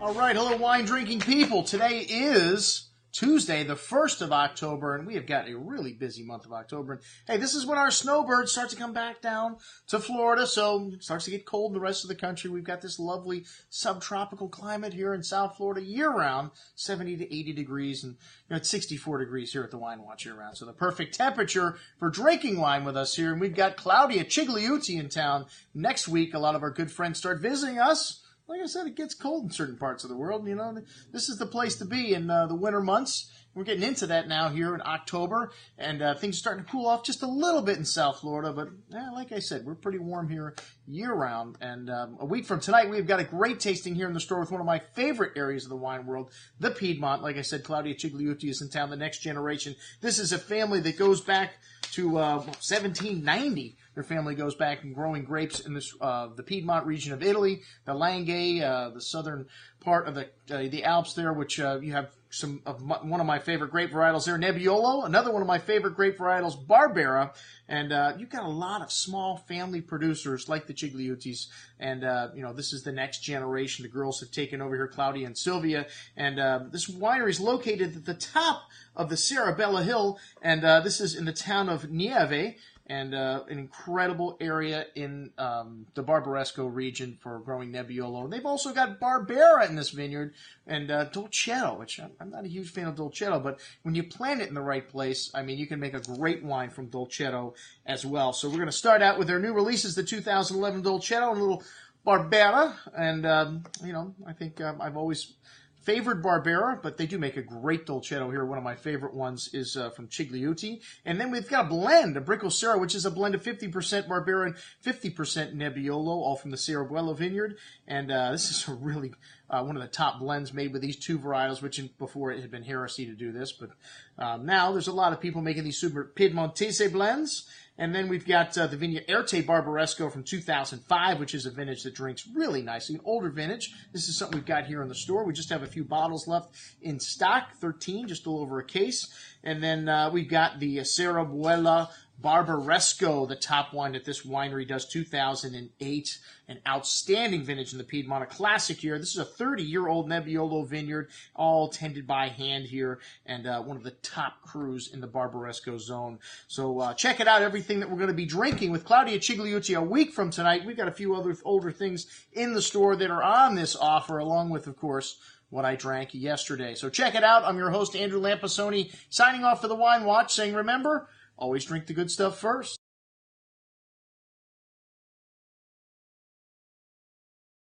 All right, hello wine drinking people. Today is Tuesday, the 1st of October, and we have got a really busy month of October. And hey, this is when our snowbirds start to come back down to Florida, so it starts to get cold in the rest of the country. We've got this lovely subtropical climate here in South Florida year-round, 70 to 80 degrees, and it's 64 degrees here at the Wine Watch year-round. So the perfect temperature for drinking wine with us here. And we've got Claudia Cigliuti in town next week. A lot of our good friends start visiting us. Like I said, it gets cold in certain parts of the world. You know, this is the place to be in the winter months. We're getting into that now here in October, and things are starting to cool off just a little bit in South Florida. But like I said, we're pretty warm here year-round. And a week from tonight, we've got a great tasting here in the store with one of my favorite areas of the wine world, the Piedmont. Like I said, Claudia Cigliuti is in town, the next generation. This is a family that goes back to 1790. Their family goes back and growing grapes in this the Piedmont region of Italy, the Langhe, the southern part of the Alps there, which you have one of my favorite grape varietals there, Nebbiolo. Another one of my favorite grape varietals, Barbera. And you've got a lot of small family producers like the Cigliutis. And, this is the next generation. The girls have taken over here, Claudia and Sylvia. And this winery is located at the top of the Sarabella Hill. And this is in the town of Nieve. And an incredible area in the Barbaresco region for growing Nebbiolo. And they've also got Barbera in this vineyard and Dolcetto, which I'm not a huge fan of Dolcetto, but when you plant it in the right place, I mean, you can make a great wine from Dolcetto as well. So we're going to start out with their new releases, the 2011 Dolcetto and a little Barbera. And, I think I've always favored Barbera, but they do make a great Dolcetto here. One of my favorite ones is from Cigliuti. And then we've got a blend, a Brincosera, which is a blend of 50% Barbera and 50% Nebbiolo, all from the Cerebuelo vineyard. And this is a really one of the top blends made with these two varietals, which before it had been heresy to do this. But now there's a lot of people making these super Piedmontese blends. And then we've got the Vigna Erte Barbaresco from 2005, which is a vintage that drinks really nicely. An older vintage. This is something we've got here in the store. We just have a few bottles left in stock, 13, just a little over a case. And then we've got the Cerebuela Barbaresco, the top wine that this winery does, 2008. An outstanding vintage in the Piedmont, a classic year. This is a 30-year-old Nebbiolo vineyard, all tended by hand here, and one of the top crews in the Barbaresco zone. So check it out, everything that we're going to be drinking with Claudia Cigliuti a week from tonight. We've got a few other older things in the store that are on this offer, along with, of course, what I drank yesterday. So check it out. I'm your host, Andrew Lampasone, signing off for the Wine Watch, saying, remember, always drink the good stuff first.